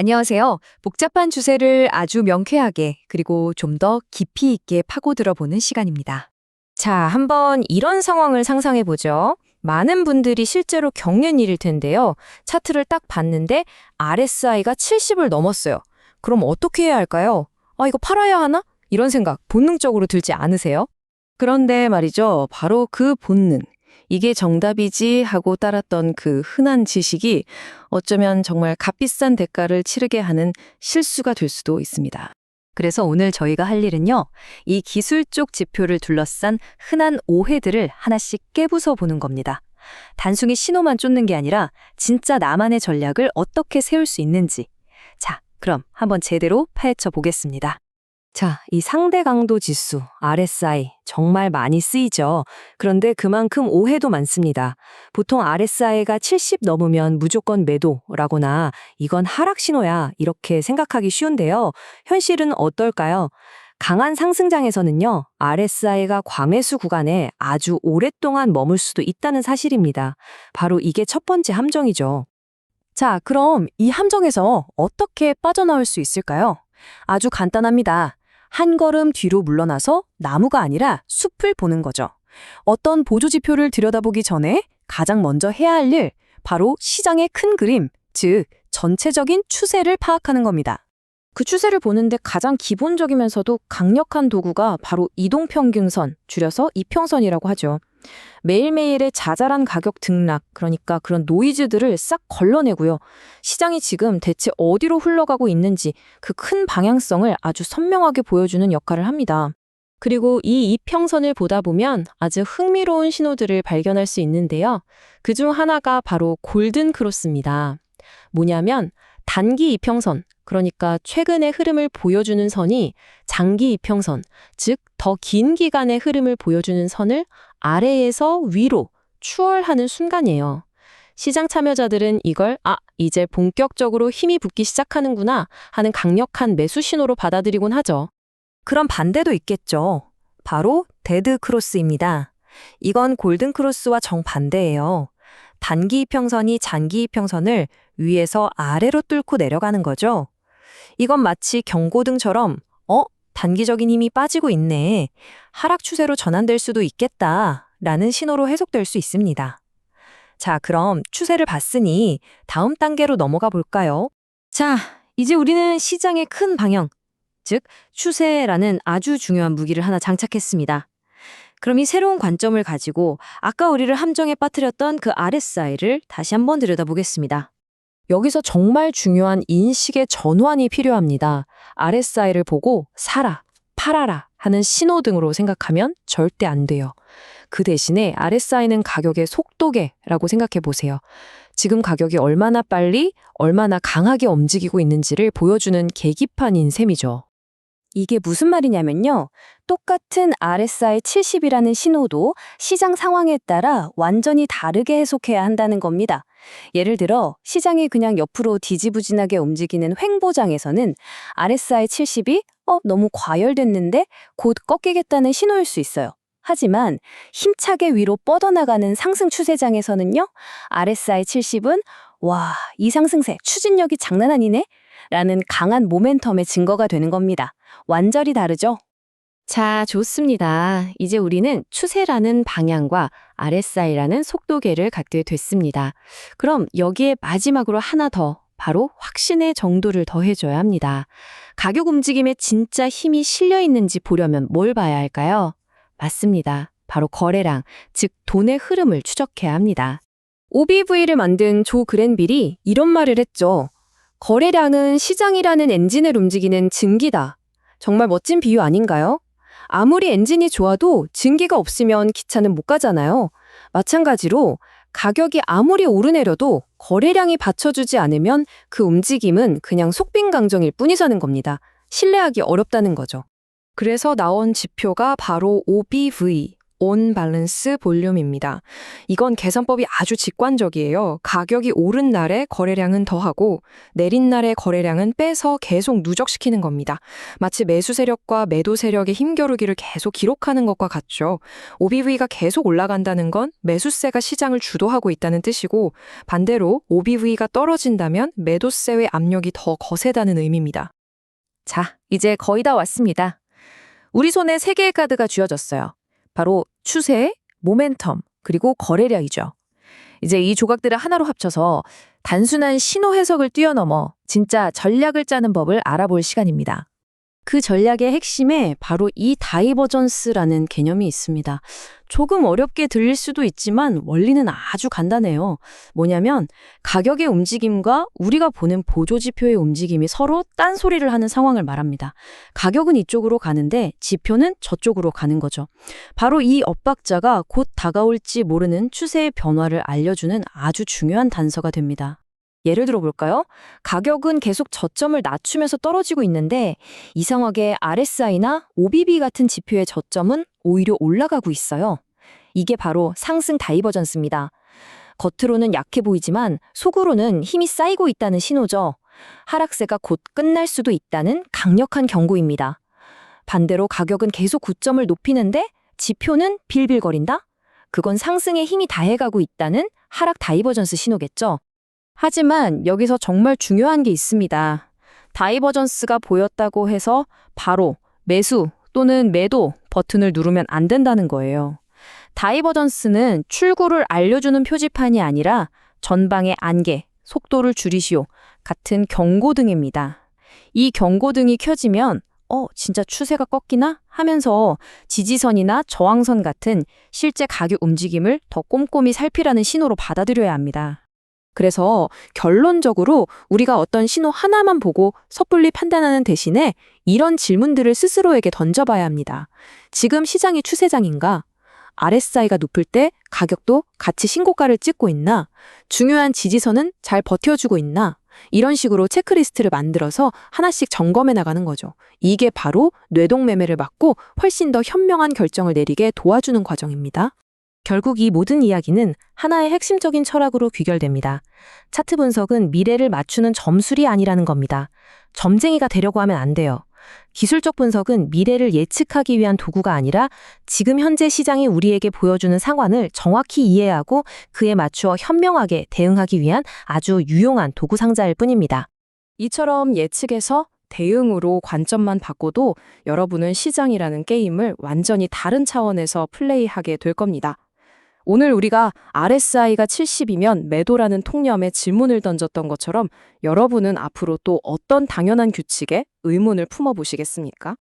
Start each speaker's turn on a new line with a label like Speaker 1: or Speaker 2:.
Speaker 1: 안녕하세요. 복잡한 주제를 아주 명쾌하게 그리고 좀 더 깊이 있게 파고들어 보는 시간입니다.
Speaker 2: 자, 한번 이런 상황을 상상해 보죠. 많은 분들이 실제로 겪는 일일 텐데요. 차트를 딱 봤는데 RSI가 70을 넘었어요. 그럼 어떻게 해야 할까요? 이거 팔아야 하나? 이런 생각 본능적으로 들지 않으세요?
Speaker 3: 그런데 말이죠. 바로 그 본능. 이게 정답이지 하고 따랐던 그 흔한 지식이 어쩌면 정말 값비싼 대가를 치르게 하는 실수가 될 수도 있습니다.
Speaker 1: 그래서 오늘 저희가 할 일은요. 이 기술 쪽 지표를 둘러싼 흔한 오해들을 하나씩 깨부숴 보는 겁니다. 단순히 신호만 쫓는 게 아니라 진짜 나만의 전략을 어떻게 세울 수 있는지. 자, 그럼 한번 제대로 파헤쳐 보겠습니다.
Speaker 2: 자, 이 상대 강도 지수, RSI, 정말 많이 쓰이죠. 그런데 그만큼 오해도 많습니다. 보통 RSI가 70 넘으면 무조건 매도라거나 이건 하락 신호야 이렇게 생각하기 쉬운데요. 현실은 어떨까요? 강한 상승장에서는요, RSI가 과매수 구간에 아주 오랫동안 머물 수도 있다는 사실입니다. 바로 이게 첫 번째 함정이죠. 자, 그럼 이 함정에서 어떻게 빠져나올 수 있을까요? 아주 간단합니다. 한 걸음 뒤로 물러나서 나무가 아니라 숲을 보는 거죠. 어떤 보조지표를 들여다보기 전에 가장 먼저 해야 할 일, 바로 시장의 큰 그림, 즉 전체적인 추세를 파악하는 겁니다. 그 추세를 보는데 가장 기본적이면서도 강력한 도구가 바로 이동평균선, 줄여서 이평선이라고 하죠. 매일매일의 자잘한 가격 등락, 그러니까 그런 노이즈들을 싹 걸러내고요. 시장이 지금 대체 어디로 흘러가고 있는지 그 큰 방향성을 아주 선명하게 보여주는 역할을 합니다. 그리고 이 이평선을 보다 보면 아주 흥미로운 신호들을 발견할 수 있는데요. 그중 하나가 바로 골든 크로스입니다. 뭐냐면 단기 이평선, 그러니까 최근의 흐름을 보여주는 선이 장기 이평선, 즉 더 긴 기간의 흐름을 보여주는 선을 아래에서 위로 추월하는 순간이에요. 시장 참여자들은 이걸 이제 본격적으로 힘이 붙기 시작하는구나 하는 강력한 매수 신호로 받아들이곤 하죠. 그럼 반대도 있겠죠. 바로 데드 크로스입니다. 이건 골든 크로스와 정반대예요. 단기 이평선이 장기 이평선을 위에서 아래로 뚫고 내려가는 거죠. 이건 마치 경고등처럼 단기적인 힘이 빠지고 있네. 하락 추세로 전환될 수도 있겠다. 라는 신호로 해석될 수 있습니다. 자, 그럼 추세를 봤으니 다음 단계로 넘어가 볼까요? 자, 이제 우리는 시장의 큰 방향, 즉 추세라는 아주 중요한 무기를 하나 장착했습니다. 그럼 이 새로운 관점을 가지고 아까 우리를 함정에 빠뜨렸던 그 RSI를 다시 한번 들여다보겠습니다. 여기서 정말 중요한 인식의 전환이 필요합니다. RSI를 보고 사라, 팔아라 하는 신호등으로 생각하면 절대 안 돼요. 그 대신에 RSI는 가격의 속도계라고 생각해 보세요. 지금 가격이 얼마나 빨리, 얼마나 강하게 움직이고 있는지를 보여주는 계기판인 셈이죠. 이게 무슨 말이냐면요. 똑같은 RSI 70이라는 신호도 시장 상황에 따라 완전히 다르게 해석해야 한다는 겁니다. 예를 들어 시장이 그냥 옆으로 뒤지부진하게 움직이는 횡보장에서는 RSI 70이 너무 과열됐는데 곧 꺾이겠다는 신호일 수 있어요. 하지만 힘차게 위로 뻗어나가는 상승 추세장에서는요. RSI 70은 와, 이 상승세 추진력이 장난 아니네? 라는 강한 모멘텀의 증거가 되는 겁니다. 완전히 다르죠? 자, 좋습니다. 이제 우리는 추세라는 방향과 RSI라는 속도계를 갖게 됐습니다. 그럼 여기에 마지막으로 하나 더, 바로 확신의 정도를 더해줘야 합니다. 가격 움직임에 진짜 힘이 실려 있는지 보려면 뭘 봐야 할까요? 맞습니다. 바로 거래량, 즉 돈의 흐름을 추적해야 합니다. OBV를 만든 조 그랜빌이 이런 말을 했죠. 거래량은 시장이라는 엔진을 움직이는 증기다. 정말 멋진 비유 아닌가요? 아무리 엔진이 좋아도 증기가 없으면 기차는 못 가잖아요. 마찬가지로 가격이 아무리 오르내려도 거래량이 받쳐주지 않으면 그 움직임은 그냥 속빈강정일 뿐이라는 겁니다. 신뢰하기 어렵다는 거죠. 그래서 나온 지표가 바로 OBV, 온 밸런스 볼륨입니다. 이건 계산법이 아주 직관적이에요. 가격이 오른 날에 거래량은 더하고 내린 날에 거래량은 빼서 계속 누적시키는 겁니다. 마치 매수 세력과 매도 세력의 힘겨루기를 계속 기록하는 것과 같죠. OBV가 계속 올라간다는 건 매수세가 시장을 주도하고 있다는 뜻이고, 반대로 OBV가 떨어진다면 매도세의 압력이 더 거세다는 의미입니다.
Speaker 1: 자, 이제 거의 다 왔습니다. 우리 손에 3개의 카드가 쥐어졌어요. 바로 추세, 모멘텀, 그리고 거래량이죠. 이제 이 조각들을 하나로 합쳐서 단순한 신호 해석을 뛰어넘어 진짜 전략을 짜는 법을 알아볼 시간입니다.
Speaker 3: 그 전략의 핵심에 바로 이 다이버전스라는 개념이 있습니다. 조금 어렵게 들릴 수도 있지만 원리는 아주 간단해요. 뭐냐면 가격의 움직임과 우리가 보는 보조지표의 움직임이 서로 딴소리를 하는 상황을 말합니다. 가격은 이쪽으로 가는데 지표는 저쪽으로 가는 거죠. 바로 이 엇박자가 곧 다가올지 모르는 추세의 변화를 알려주는 아주 중요한 단서가 됩니다.
Speaker 1: 예를 들어 볼까요? 가격은 계속 저점을 낮추면서 떨어지고 있는데 이상하게 RSI나 OBV 같은 지표의 저점은 오히려 올라가고 있어요. 이게 바로 상승 다이버전스입니다. 겉으로는 약해 보이지만 속으로는 힘이 쌓이고 있다는 신호죠. 하락세가 곧 끝날 수도 있다는 강력한 경고입니다. 반대로 가격은 계속 고점을 높이는데 지표는 빌빌거린다? 그건 상승에 힘이 다해가고 있다는 하락 다이버전스 신호겠죠. 하지만 여기서 정말 중요한 게 있습니다. 다이버전스가 보였다고 해서 바로 매수 또는 매도 버튼을 누르면 안 된다는 거예요. 다이버전스는 출구를 알려주는 표지판이 아니라 전방의 안개, 속도를 줄이시오 같은 경고등입니다. 이 경고등이 켜지면 진짜 추세가 꺾이나? 하면서 지지선이나 저항선 같은 실제 가격 움직임을 더 꼼꼼히 살피라는 신호로 받아들여야 합니다. 그래서 결론적으로 우리가 어떤 신호 하나만 보고 섣불리 판단하는 대신에 이런 질문들을 스스로에게 던져봐야 합니다. 지금 시장이 추세장인가? RSI가 높을 때 가격도 같이 신고가를 찍고 있나? 중요한 지지선은 잘 버텨주고 있나? 이런 식으로 체크리스트를 만들어서 하나씩 점검해 나가는 거죠. 이게 바로 뇌동매매를 막고 훨씬 더 현명한 결정을 내리게 도와주는 과정입니다. 결국 이 모든 이야기는 하나의 핵심적인 철학으로 귀결됩니다. 차트 분석은 미래를 맞추는 점술이 아니라는 겁니다. 점쟁이가 되려고 하면 안 돼요. 기술적 분석은 미래를 예측하기 위한 도구가 아니라 지금 현재 시장이 우리에게 보여주는 상황을 정확히 이해하고 그에 맞추어 현명하게 대응하기 위한 아주 유용한 도구 상자일 뿐입니다. 이처럼 예측에서 대응으로 관점만 바꿔도 여러분은 시장이라는 게임을 완전히 다른 차원에서 플레이하게 될 겁니다. 오늘 우리가 RSI가 70이면 매도라는 통념에 질문을 던졌던 것처럼 여러분은 앞으로 또 어떤 당연한 규칙에 의문을 품어보시겠습니까?